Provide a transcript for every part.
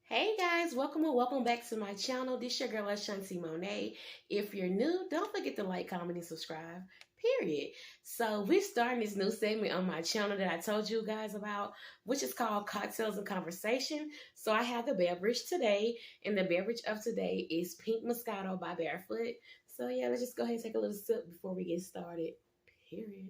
Hey guys, welcome or welcome back to my channel. This your girl Ashanti Monet. If you're new, don't forget to like, comment, and subscribe. Period. So we're starting this new segment on my channel that I told you guys about, which is called Cocktails and Conversation. So I have the beverage today, and the beverage of today is Pink Moscato by Barefoot. So yeah, let's just go ahead and take a little sip before we get started. Period.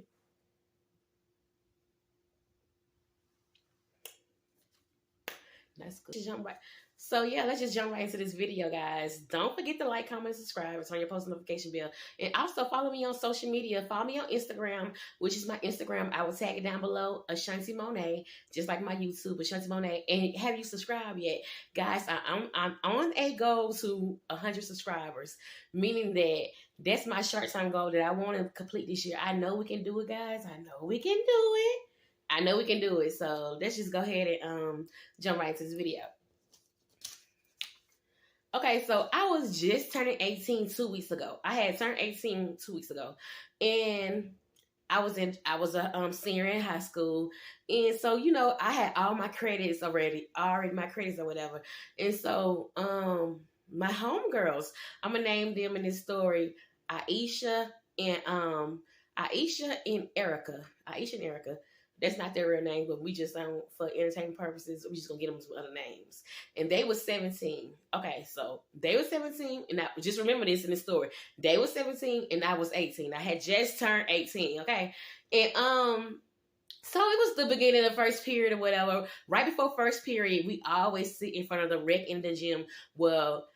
That's good. Jump right. So yeah, let's just jump right into this video, guys. Don't forget to like, comment, and subscribe, and turn your post notification bell. And also follow me on social media. Follow me on Instagram, which is my Instagram. I will tag it down below, Ashanti Monet, just like my YouTube, Ashanti Monet. And have you subscribed yet? Guys, I'm on a goal to 100 subscribers, meaning that that's my short-term goal that I want to complete this year. I know we can do it, guys. I know we can do it. I know we can do it. So let's just go ahead and jump right into this video. Okay, so I was just turning 18 2 weeks ago. I had turned 18 2 weeks ago. And I was a senior in high school. And so, you know, I had all my credits already my credits or whatever. And so my homegirls, I'm gonna name them in this story, Aisha and Erica. Aisha and Erica. That's not their real name, but we just for entertainment purposes, we just gonna get them some other names. And they was 17. Okay, so they were 17, and I just remember this in the story. They were 17 and I was 18. I had just turned 18, okay? And so it was the beginning of the first period or whatever. Right before first period, we always sit in front of the rec in the gym. Well,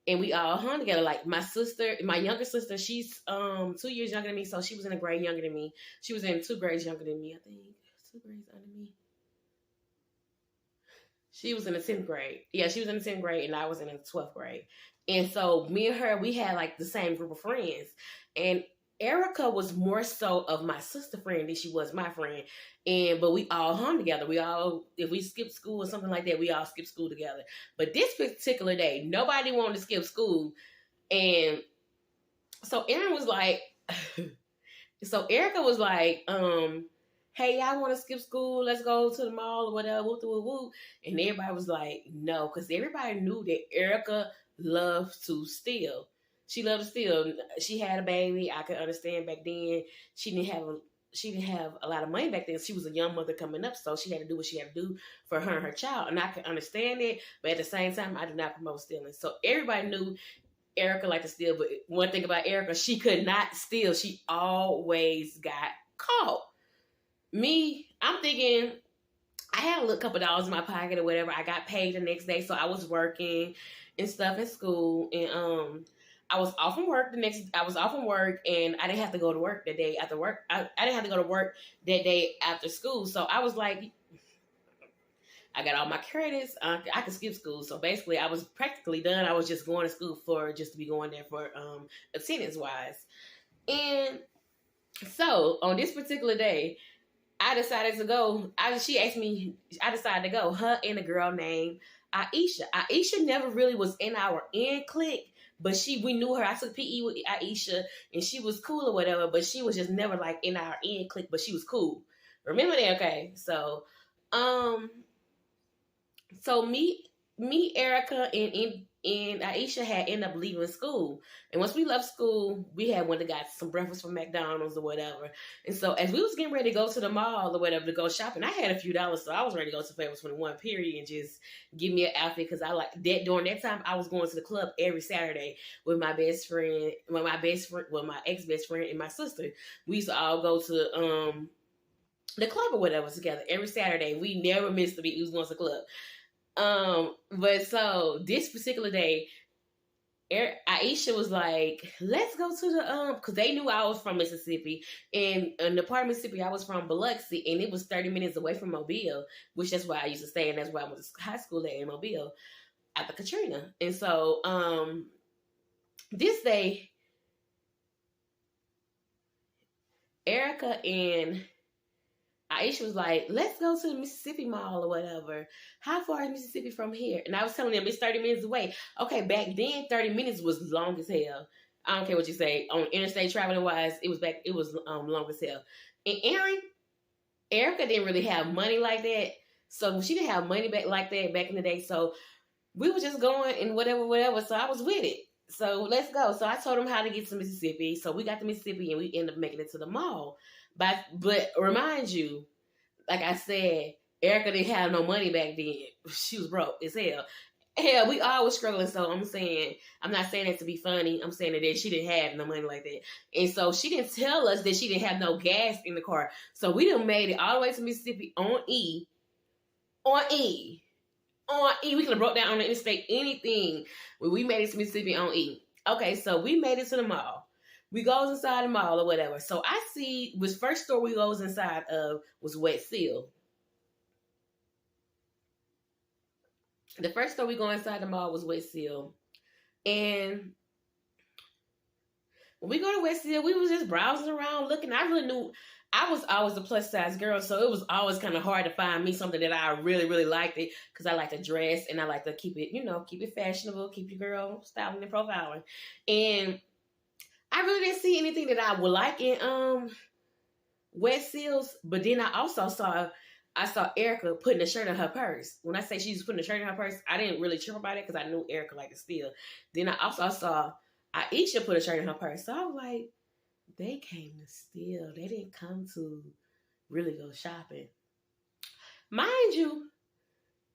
and we all hung together. Like my sister, my younger sister, she's 2 years younger than me, so she was in a grade younger than me. She was in 2 grades younger than me, I think. 2 grades under me. She was in the 10th grade. Yeah, she was in the 10th grade, and I was in the 12th grade. And so me and her, we had like the same group of friends. And Erica was more so of my sister friend than she was my friend. But we all hung together. We all, if we skipped school or something like that, we all skipped school together. But this particular day, nobody wanted to skip school. And so Erin was like, so Erica was like, hey, y'all want to skip school? Let's go to the mall or whatever. Woo, woo, woo. And everybody was like, no, because everybody knew that Erica loved to steal. She loved to steal. She had a baby. I could understand back then. She didn't have a lot of money back then. She was a young mother coming up, so she had to do what she had to do for her and her child. And I could understand it, but at the same time, I do not promote stealing. So everybody knew Erica liked to steal. But one thing about Erica, she could not steal. She always got caught. Me, I'm thinking I had a little couple dollars in my pocket or whatever. I got paid the next day, so I was working and stuff in school, and I was off from work and I didn't have to go to work that day after work. I didn't have to go to work that day after school, so I was like, I got all my credits. I could skip school, so basically I was practically done. I was just going to school just to be going there for attendance wise, and so on this particular day, I decided to go. She asked me. I decided to go. Her and a girl named Aisha. Aisha never really was in our end clique, but we knew her. I took PE with Aisha, and she was cool or whatever. But she was just never like in our end clique. But she was cool. Remember that? Okay. So, me, Erica, and Aisha had ended up leaving school. And once we left school, we had went and got some breakfast from McDonald's or whatever. And so as we was getting ready to go to the mall or whatever to go shopping, I had a few dollars, so I was ready to go to Forever 21 period and just give me an outfit because I like that. During that time, I was going to the club every Saturday with my best friend, my ex-best friend and my sister. We used to all go to the club or whatever together every Saturday. We never missed a beat. We was going to the club. But so this particular day, Aisha was like, let's go to the, cause they knew I was from Mississippi, and in the part of Mississippi I was from Biloxi, and it was 30 minutes away from Mobile, which that's where I used to stay, and that's where I went to high school at in Mobile after Katrina. And so, this day, Erica and Aisha was like, let's go to the Mississippi Mall or whatever. How far is Mississippi from here? And I was telling them it's 30 minutes away. Okay, back then 30 minutes was long as hell. I don't care what you say. On interstate traveling wise, it was long as hell. And Erica didn't really have money like that. So she didn't have money back like that back in the day. So we were just going and whatever. So I was with it. So let's go. So I told him how to get to Mississippi. So we got to Mississippi and we ended up making it to the mall. But remind you, like I said, Erica didn't have no money back then. She was broke as hell. Hell, we all was struggling. So I'm not saying that to be funny. I'm saying that she didn't have no money like that. And so she didn't tell us that she didn't have no gas in the car. So we done made it all the way to Mississippi on E. On E. On E. We could have broke down on the interstate, anything. When we made it to Mississippi on E. Okay, so we made it to the mall. We goes inside the mall or whatever. So I see, which first store we goes inside of was Wet Seal. The first store we go inside the mall was Wet Seal. And when we go to Wet Seal, we was just browsing around looking. I really knew I was always a plus size girl, so it was always kind of hard to find me something that I really, really liked it, because I like to dress and I like to keep it fashionable, keep your girl styling and profiling. And I really didn't see anything that I would like in Wet Seals, but then I saw Erica putting a shirt in her purse. When I say she was putting a shirt in her purse, I didn't really trip about it because I knew Erica liked to steal. Then I also saw Aisha put a shirt in her purse. So I was like, they came to steal. They didn't come to really go shopping. Mind you,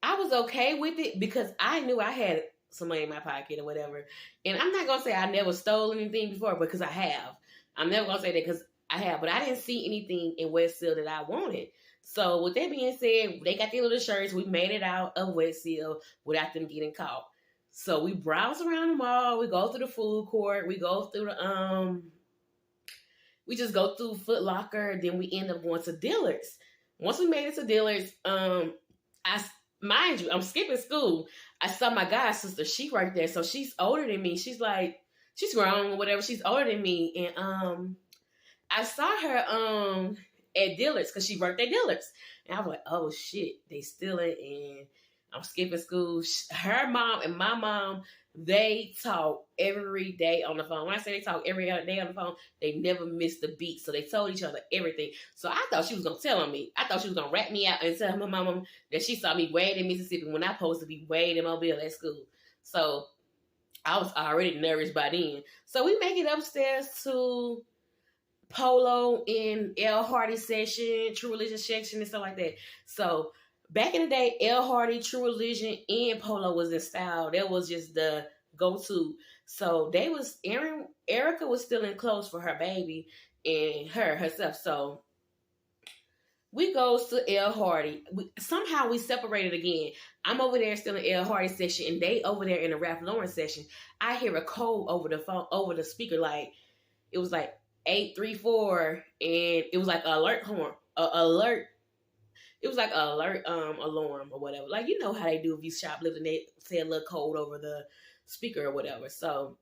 I was okay with it because I knew I had some money in my pocket or whatever. And I'm not going to say I never stole anything before, because I have. I'm never going to say that because I have. But I didn't see anything in Wet Seal that I wanted. So with that being said, they got their little shirts. We made it out of Wet Seal without them getting caught. So we browse around the mall. We go through the food court. We go through we just go through Foot Locker. Then we end up going to Dillard's. Once we made it to Dillard's, mind you, I'm skipping school. I saw my god sister. She worked there, so she's older than me. She's grown or whatever. She's older than me, and I saw her at Dillard's because she worked at Dillard's. And I was like, oh shit, they stealing, and I'm skipping school. Her mom and my mom, they talk every day on the phone. When I say they talk every day on the phone, they never missed a beat. So they told each other everything. So I thought she was going to tell on me. I thought she was going to rat me out and tell my mama that she saw me way in Mississippi when I supposed to be way in Mobile at school. So I was already nervous by then. So we make it upstairs to Polo in L. Hardy section, True Religion section, and stuff like that. So back in the day, L. Hardy, True Religion, and Polo was in style. That was just the go-to. So Erica was still in clothes for her baby and herself. So we goes to L. Hardy. Somehow we separated again. I'm over there still in L. Hardy section, and they over there in the Ralph Lauren section. I hear a code over the phone, over the speaker, like it was like 834, and it was like an alert horn, alert. It was like an alert alarm or whatever. Like, you know how they do if you shoplifting, they say a little code over the speaker or whatever. So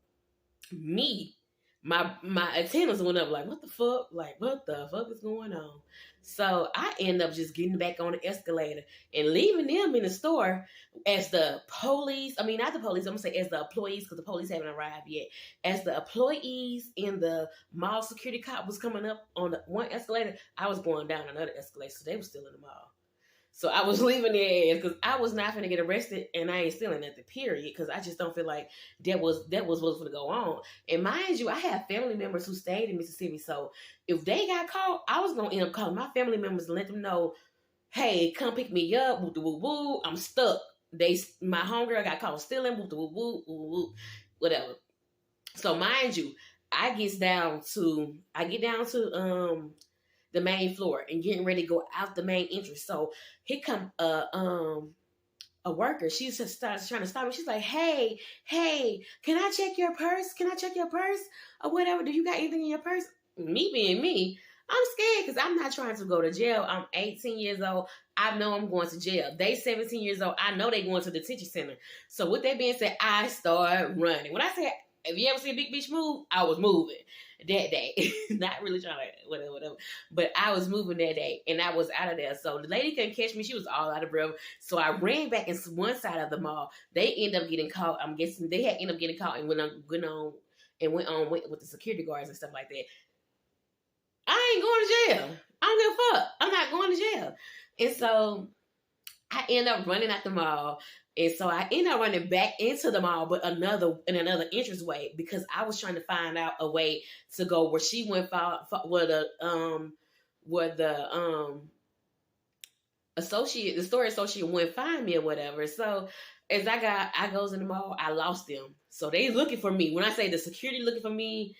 my antennas went up like, what the fuck? Like, what the fuck is going on? So I end up just getting back on the escalator and leaving them in the store as the police. I mean, not the police. I'm going to say as the employees, because the police haven't arrived yet. As the employees and the mall security cop was coming up on the one escalator, I was going down another escalator. So they were still in the mall. So I was leaving their ass because I was not going to get arrested, and I ain't stealing at the period, because I just don't feel like that was what's going to go on. And mind you, I have family members who stayed in Mississippi, so if they got caught, I was going to end up calling my family members and let them know, hey, come pick me up, woo woo woo, I'm stuck. My homegirl got caught stealing, woo woo woo woo, whatever. So mind you, I get down to the main floor and getting ready to go out the main entrance. So here come a worker. She just starts trying to stop me. She's like, hey, can I check your purse? Can I check your purse? Or whatever. Do you got anything in your purse? Me being me, I'm scared because I'm not trying to go to jail. I'm 18 years old. I know I'm going to jail. They 17 years old. I know they going to the detention center. So with that being said, I start running. When I say, if you ever see a big bitch move, I was moving that day. Not really trying to, whatever. But I was moving that day, and I was out of there. So the lady couldn't catch me. She was all out of breath. So I ran back in one side of the mall. They ended up getting caught. I'm guessing they had ended up getting caught and went on with the security guards and stuff like that. I ain't going to jail. I don't give a fuck. I'm not going to jail. And so I end up running at the mall. And so I end up running back into the mall, but another entrance way, because I was trying to find out a way to go where she went where the the store associate wouldn't find me or whatever. So as I goes in the mall, I lost them. So they looking for me. When I say the security looking for me,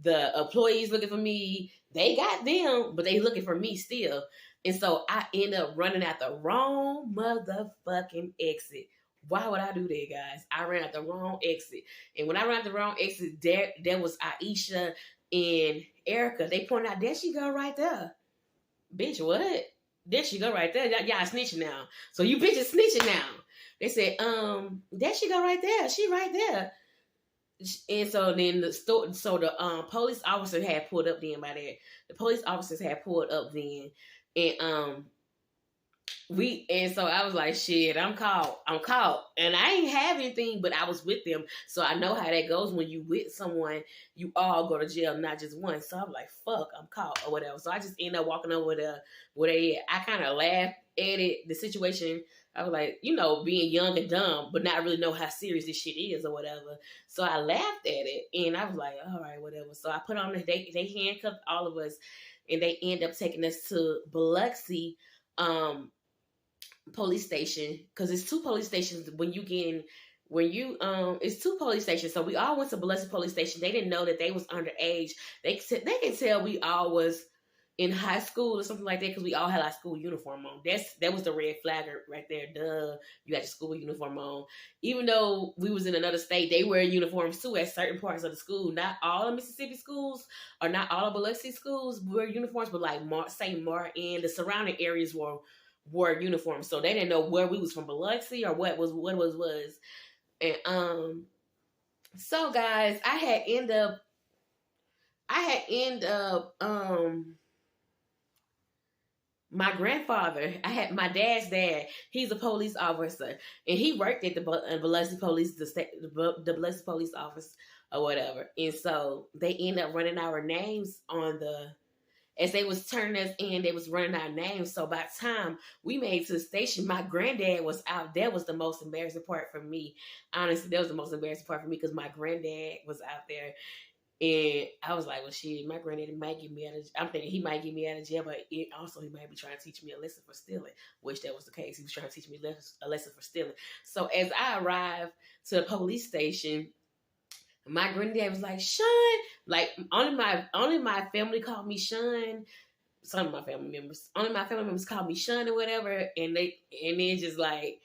the employees looking for me, they got them, but they looking for me still. And so I end up running at the wrong motherfucking exit. Why would I do that, guys? I ran at the wrong exit. And when I ran at the wrong exit, there was Aisha and Erica. They pointed out, there she go right there. Bitch, what? There she go right there. Y'all snitching now. So you bitches snitching now. They said, there she go right there. She right there. And so then the police officer had pulled up then by there. The police officers had pulled up then. And so I was like, shit, I'm caught. And I ain't have anything, but I was with them. So I know how that goes when you with someone, you all go to jail, not just one. So I'm like, fuck, I'm caught or whatever. So I just end up walking over there where they at. I kind of laughed at it, the situation. I was like, being young and dumb, but not really know how serious this shit is or whatever. So I laughed at it and I was like, all right, whatever. So I put on they handcuffed all of us and they end up taking us to Biloxi, police station, because it's two police stations it's two police stations. So we all went to Biloxi police station. They didn't know that they was underage. They can tell we all was in high school or something like that, because we all had our school uniform on. That was the red flag right there. Duh, you got your school uniform on. Even though we was in another state, they wear uniforms too at certain parts of the school. Not all of Mississippi schools or not all of Biloxi schools wear uniforms, but like St. Martin, the surrounding areas wore uniforms. So they didn't know where we was from, Biloxi or what was. And so guys, I had end up my grandfather, I had my dad's dad, he's a police officer, and he worked at the Biloxi police, the Biloxi police office or whatever. And so they end up running our names as they was turning us in, they was running our names. So by the time we made it to the station, my granddad was out. That was the most embarrassing part for me. Honestly, that was the most embarrassing part for me, because my granddad was out there. And I was like, well, shit, my granddaddy might get me out of, I'm thinking he might get me out of jail, but he might be trying to teach me a lesson for stealing, which that was the case. He was trying to teach me a lesson for stealing. So as I arrived to the police station, my granddad was like, Sean, like only my family called me Sean. Some of my family members called me Sean or whatever. And then just like,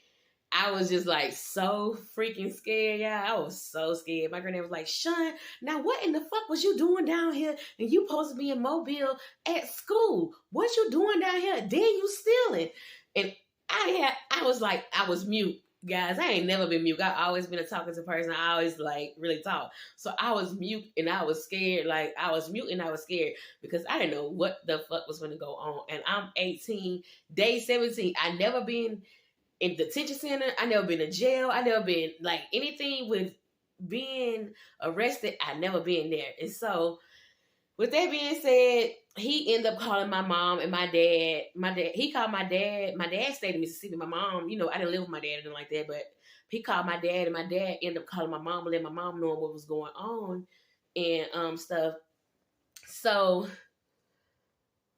I was just like so freaking scared, y'all. I was so scared. My granddad was like, Sean, now what in the fuck was you doing down here? And you supposed to be in Mobile at school. What you doing down here? Then you stealing. And I was mute. Guys, I ain't never been mute. I've always been a talkative person. I always like really talk. So I was mute and I was scared. Like I was mute and I was scared because I didn't know what the fuck was going to go on. And I'm 18, day 17. I never been in detention center. I never been in jail. I never been like anything with being arrested. I never been there. And so with that being said, he ended up calling my mom and my dad. He called my dad. My dad stayed in Mississippi. My mom, I didn't live with my dad or anything like that, but he called my dad, and my dad ended up calling my mom and let my mom know what was going on and stuff. So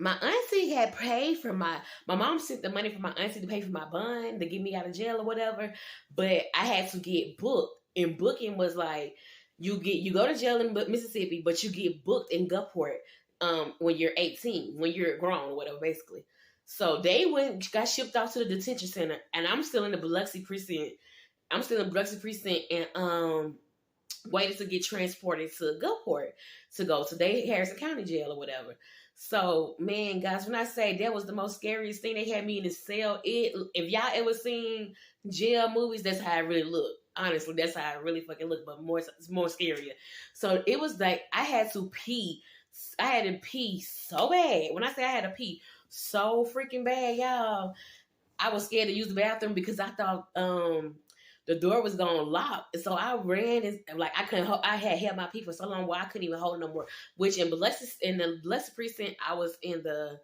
my auntie had paid for my mom sent the money for my auntie to pay for my bond to get me out of jail or whatever, but I had to get booked, and booking was like, you go to jail in Mississippi, but you get booked in Gulfport when you're 18, when you're grown or whatever, basically. So they got shipped off to the detention center, and I'm still in the Biloxi precinct. And waiting to get transported to Gulfport to go to Harrison County Jail or whatever. So, man, guys, when I say that was the most scariest thing, they had me in the cell. If y'all ever seen jail movies, that's how it really looked. Honestly, that's how it really fucking looked, but more scarier. So it was like I had to pee. I had to pee so bad. When I say I had to pee so freaking bad, y'all, I was scared to use the bathroom because I thought the door was gonna lock. So I ran and like I couldn't hold, I had held my pee for so long where I couldn't even hold it no more. Which in the Biloxi precinct, I was in the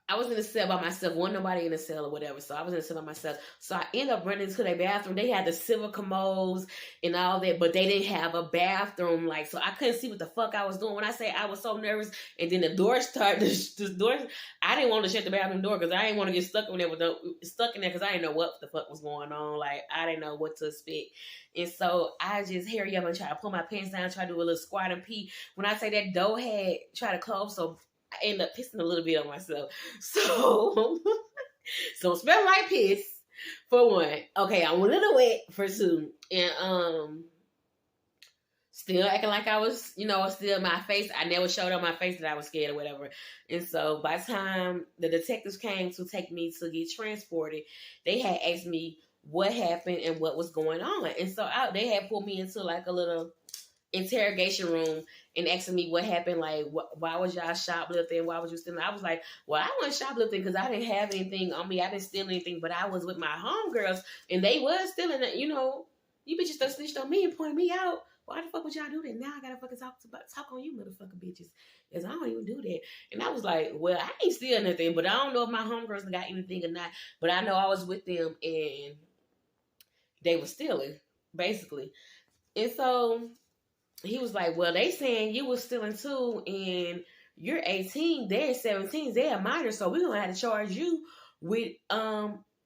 I was in the cell by myself. Wasn't nobody in the cell or whatever. So I was in the cell by myself. So I ended up running to their bathroom. They had the silver commodes and all that, but they didn't have a bathroom. Like, so I couldn't see what the fuck I was doing. When I say I was so nervous, and then the door started, the door, I didn't want to shut the bathroom door because I didn't want to get stuck in there because I didn't know what the fuck was going on. Like, I didn't know what to expect. And so I just hurry up and try to pull my pants down, try to do a little squat and pee. When I say that door had tried to close, so I ended up pissing a little bit on myself. So, so smell like piss for one. Okay, I'm a little wet for two. And still acting like I was, still my face. I never showed on my face that I was scared or whatever. And so by the time the detectives came to take me to get transported, they had asked me what happened and what was going on. And so they had pulled me into like a little interrogation room and asking me what happened, like why was y'all shoplifting, why was you stealing? I was like, well, I wasn't shoplifting because I didn't have anything on me, I didn't steal anything, but I was with my homegirls and they was stealing it. You bitches done snitched on me and pointed me out. Why the fuck would y'all do that? Now I gotta fucking talk on you motherfucking bitches, because I don't even do that. And I was like, well, I ain't steal nothing, but I don't know if my homegirls got anything or not, but I know I was with them and they were stealing basically. And so he was like, well, they saying you was stealing too, and you're 18, they're 17, they're minors, so we're going to have to charge you with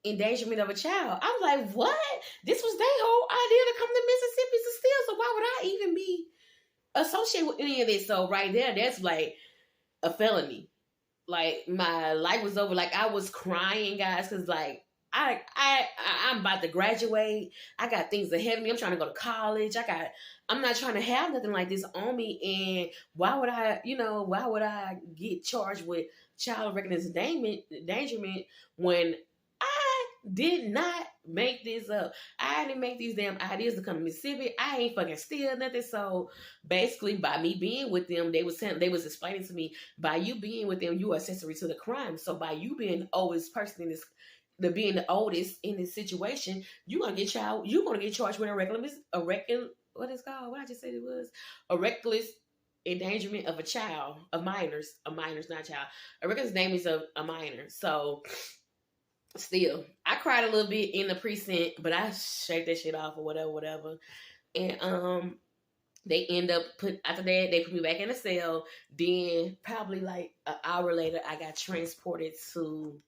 endangerment of a child. I was like, what? This was their whole idea to come to Mississippi to steal, so why would I even be associated with any of this? So right there, that's like a felony. Like, my life was over. Like, I was crying, guys, because like, I'm about to graduate. I got things ahead of me. I'm trying to go to college. I'm not trying to have nothing like this on me. And why would I get charged with child reckless endangerment when I did not make this up? I didn't make these damn ideas to come to Mississippi. I ain't fucking steal nothing. So basically, by me being with them, they was explaining to me, by you being with them, you are accessory to the crime. So by you being the oldest person in this, being the oldest in this situation, you're gonna get charged with what is called? What I just said it was? A reckless endangerment of minors, not child. A reckless endangerment of a minor. So still, I cried a little bit in the precinct, but I shake that shit off or whatever. And they end up after that, they put me back in the cell. Then probably like an hour later, I got transported to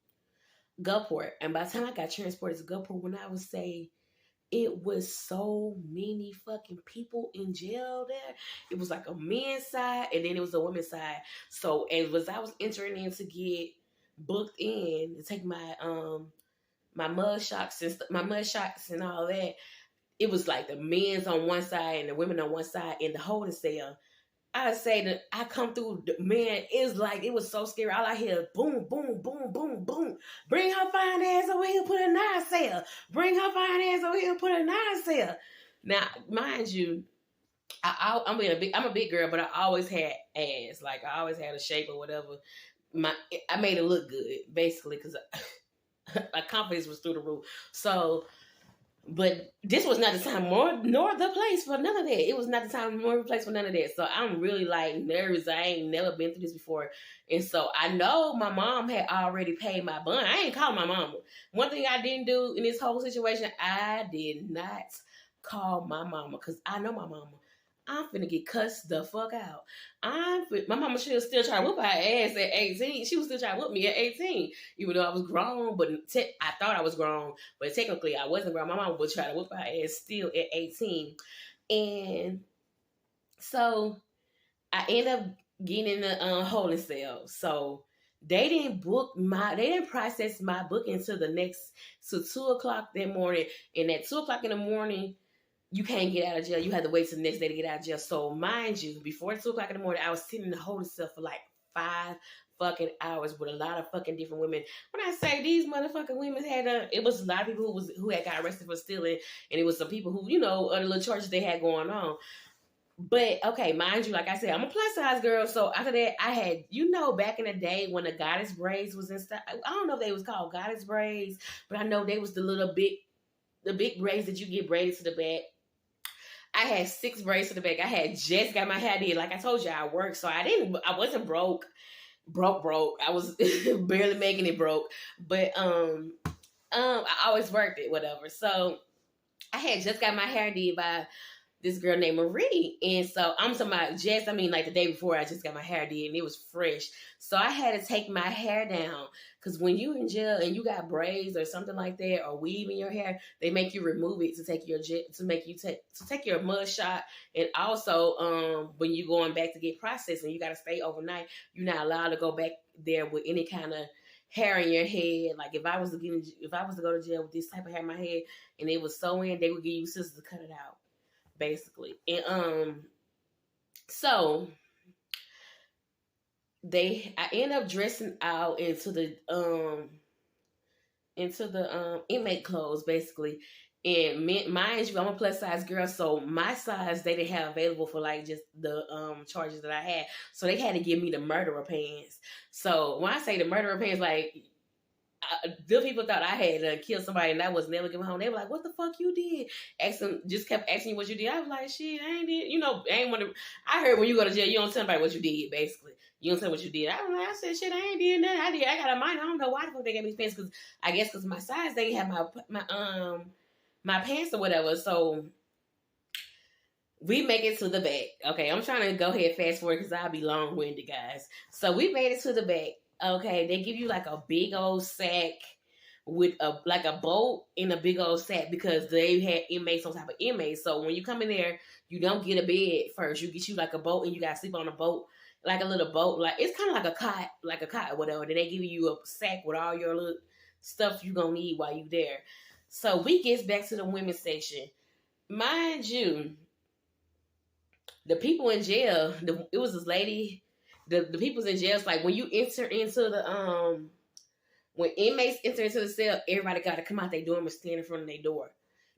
Gulfport. And by the time I got transported to Gulfport, when I would say it was so many fucking people in jail there. It was like a men's side and then it was a women's side. So as I was entering in to get booked in to take my my mud shots and all that, it was like the men's on one side and the women on one side in the holding cell. I say that I come through, man, it's like, it was so scary. All I hear is boom, boom, boom, boom, boom. Bring her fine ass over here, put her in a cell. Bring her fine ass over here, put her in a cell. Now, mind you, I'm a big girl, but I always had ass. Like, I always had a shape or whatever. I made it look good, basically, because my confidence was through the roof. So, but this was not the time nor the place for none of that. It was not the time nor the place for none of that. So I'm really like nervous. I ain't never been through this before. And so I know my mom had already paid my bond. I ain't called my mama. One thing I didn't do in this whole situation, I did not call my mama, because I know my mama. I'm finna get cussed the fuck out. My mama, she was still trying to whoop her ass at 18. She was still trying to whoop me at 18, even though I was grown. But I thought I was grown, but technically I wasn't grown. My mama would try to whoop her ass still at 18. And so I ended up getting in the holding cell. So they didn't process my booking until so 2:00 that morning. And at 2:00 in the morning, you can't get out of jail. You have to wait till the next day to get out of jail. So mind you, before 2:00 in the morning, I was sitting in the holding cell for like 5 fucking hours with a lot of fucking different women. When I say these motherfucking women it was a lot of people who had got arrested for stealing, and it was some people who, other little charges they had going on. But okay, mind you, like I said, I'm a plus size girl. So after that, I had, back in the day when the goddess braids was in style. I don't know if they was called goddess braids, but I know they was the big braids that you get braided to the back. I had 6 braids to the back. I had just got my hair did. Like I told you, I worked, so I wasn't broke. broke. I was barely making it broke, but I always worked it, whatever. So I had just got my hair did by this girl named Marie. And so I'm talking about just, I mean, like the day before I just got my hair did and it was fresh. So I had to take my hair down because when you in jail and you got braids or something like that or weave in your hair, they make you remove it to take your take your mud shot. And also when you going back to get processed and you got to stay overnight, you're not allowed to go back there with any kind of hair in your head. Like if I was to go to jail with this type of hair in my head and it was so in, they would give you scissors to cut it out. Basically. And so I end up dressing out into the inmate clothes basically. And mind you, I'm a plus size girl, so my size they didn't have available for like just the charges that I had. So they had to give me the murderer pants. So when I say the murderer pants, like the people thought I had killed somebody and I was never coming home. They were like, "What the fuck you did?" Just kept asking me what you did. I was like, "Shit, I ain't did." I ain't want to. I heard when you go to jail, you don't tell anybody what you did. Basically, you don't tell what you did. I said, "Shit, I ain't did nothing. I got a minor. I don't know why the fuck they gave me pants because I guess because my size they had my pants or whatever." So we make it to the back. Okay, I'm trying to go ahead fast forward because I'll be long winded, guys. So we made it to the back. Okay, they give you like a big old sack with a boat in a big old sack because they had inmates on top of inmates. So when you come in there, you don't get a bed first. You get you like a boat and you gotta sleep on a boat, like a little boat. Like it's kind of like a cot or whatever. Then they give you a sack with all your little stuff you gonna need while you there. So we gets back to the women's section. Mind you, the people in jail, it was this lady. The people's in jail, it's like when you enter into the when inmates enter into the cell, everybody got to come out their dorm and stand in front of their door.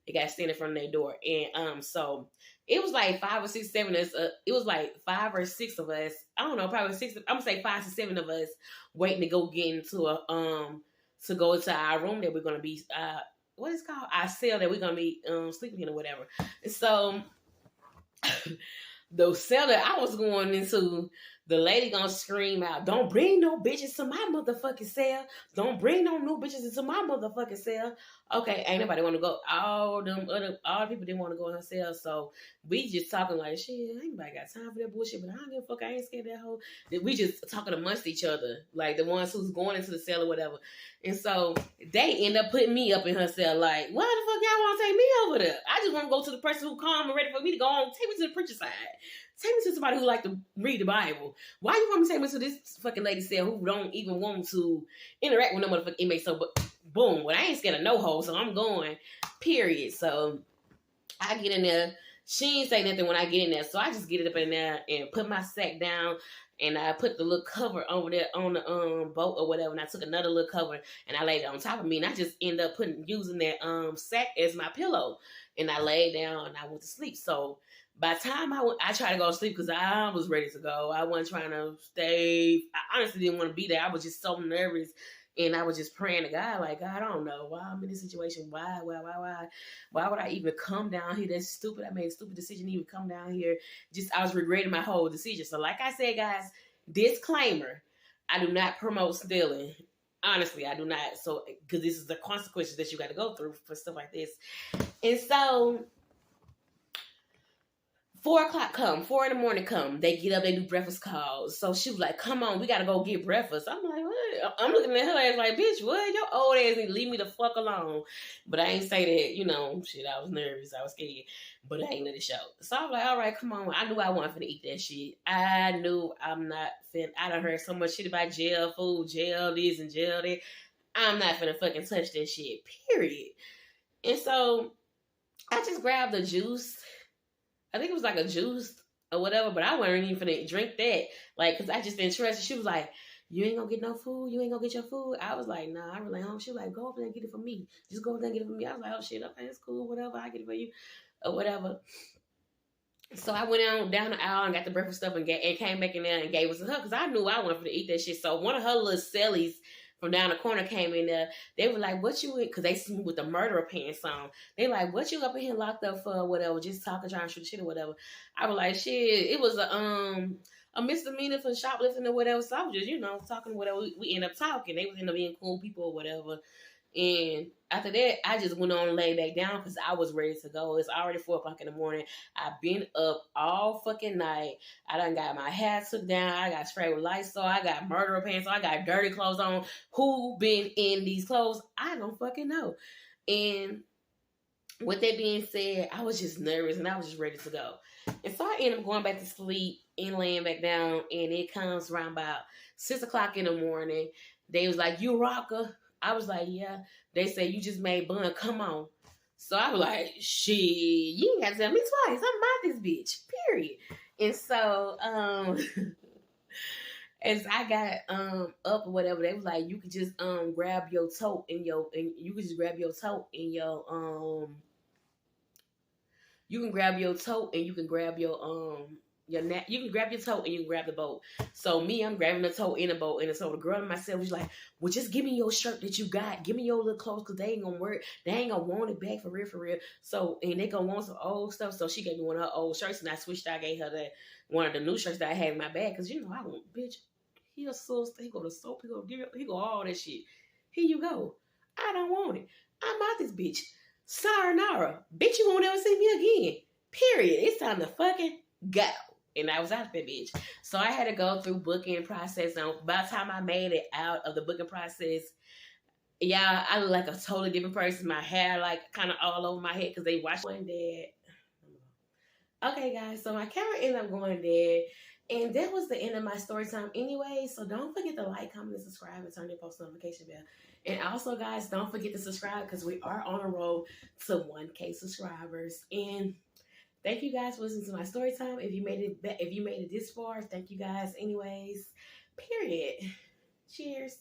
They got to stand in front of their door, and so it was like 5 or 6, 7 us. It was like 5 or 6 of us. I don't know, probably 6. I'm gonna say 5 to 7 of us waiting to go get into to go into our room that we're gonna be what is it called, our cell that we're gonna be sleeping in or whatever. And so the cell that I was going into, the lady gonna scream out, "Don't bring no bitches to my motherfucking cell. Don't bring no new bitches into my motherfucking cell." Okay, ain't nobody want to go. All the people didn't want to go in her cell, so we just talking like, "Shit, ain't nobody got time for that bullshit." But I don't give a fuck. I ain't scared of that hoe. We just talking amongst each other, like the ones who's going into the cell or whatever. And so they end up putting me up in her cell. Like, why the fuck y'all want to take me over there? I just want to go to the person who calm and ready for me to go on. Take me to the preacher side. Take me to somebody who like to read the Bible. Why you want me to take me to this fucking lady cell who don't even want to interact with no motherfucking inmates? So, but boom, well, I ain't scared of no hoe, so I'm going, period. So I get in there. She ain't say nothing when I get in there, so I just get it up in there and put my sack down, and I put the little cover over there on the boat or whatever, and I took another little cover and I laid it on top of me, and I just end up using that sack as my pillow, and I laid down and I went to sleep. So by the time I tried to go to sleep because I was ready to go. I wasn't trying to stay. I honestly didn't want to be there. I was just so nervous. And I was just praying to God, like, "God, I don't know why I'm in this situation. Why would I even come down here? That's stupid. I made a stupid decision to even come down here." I was regretting my whole decision. So like I said, guys, disclaimer, I do not promote stealing. Honestly, I do not. So, because this is the consequences that you got to go through for stuff like this. And so 4 in the morning come. They get up, they do breakfast calls. So she was like, "Come on, we gotta go get breakfast." I'm like, "What?" I'm looking at her ass like, "Bitch, what? Your old ass need to leave me the fuck alone." But I ain't say that, shit, I was nervous, I was scared. But I ain't let it show. So I was like, "All right, come on." I knew I wasn't finna eat that shit. I knew I'm not finna. I done heard so much shit about jail food, jail this and jail that. I'm not finna fucking touch that shit, period. And so I just grabbed the juice. I think it was like a juice or whatever, but I wasn't even finna drink that. Like, because I just didn't trust it. She was like, "You ain't gonna get no food? You ain't gonna get your food?" I was like, "Nah, I really home." She was like, "Go over there and get it for me. Just go over there and get it for me." I was like, "Oh shit, okay, it's cool, whatever. I get it for you." Or whatever. So I went down the aisle and got the breakfast stuff and came back in there and gave it to her because I knew I wanted to eat that shit. So one of her little cellies from down the corner came in there. They were like, "What you in?" Because they see me with the murderer pants on. They like, "What you up in here locked up for?" Or whatever, just talking, trying to shoot shit or whatever. I was like, "Shit, it was a misdemeanor for shoplifting or whatever. So I was just, talking whatever. We end up talking. They was end up being cool people or whatever. And after that, I just went on and laid back down because I was ready to go. It's already 4:00 in the morning. I've been up all fucking night. I done got my hair took down. I got sprayed with Lysol. I got murderer pants on. I got dirty clothes on. Who been in these clothes? I don't fucking know. And with that being said, I was just nervous and I was just ready to go. And so I ended up going back to sleep and laying back down. And it comes around about 6:00 in the morning. They was like, "You rocker?" I was like, "Yeah." They say, "You just made bun. Come on." So I was like, "Shit, you ain't got to tell me twice. I'm about this bitch, period." And so, as I got up or whatever, they was like, "You could just grab your tote and you could just grab your tote and you can grab your tote and you can grab you can grab your tote and you can grab the boat." So me, I'm grabbing the tote in the boat, and so the girl and myself was like, "Well, just give me your shirt that you got. Give me your little clothes, because they ain't gonna work. They ain't gonna want it back for real, for real." So, and they gonna want some old stuff. So she gave me one of her old shirts, and I switched. I gave her one of the new shirts that I had in my bag, because I want, bitch. He go to soap. He go all that shit. Here you go. I don't want it. I'm out this bitch. Sayonara. Bitch, you won't ever see me again. Period. It's time to fucking go. And I was out that bitch. So I had to go through booking process. And by the time I made it out of the booking process, yeah, I look like a totally different person. My hair like kind of all over my head because they watched one dead. Okay, guys. So my camera ended up going dead. And that was the end of my story time anyway. So don't forget to like, comment, and subscribe, and turn your post notification bell. And also, guys, don't forget to subscribe because we are on a road to 1K subscribers. And thank you guys for listening to my story time. If you made it this far, thank you guys anyways. Period. Cheers.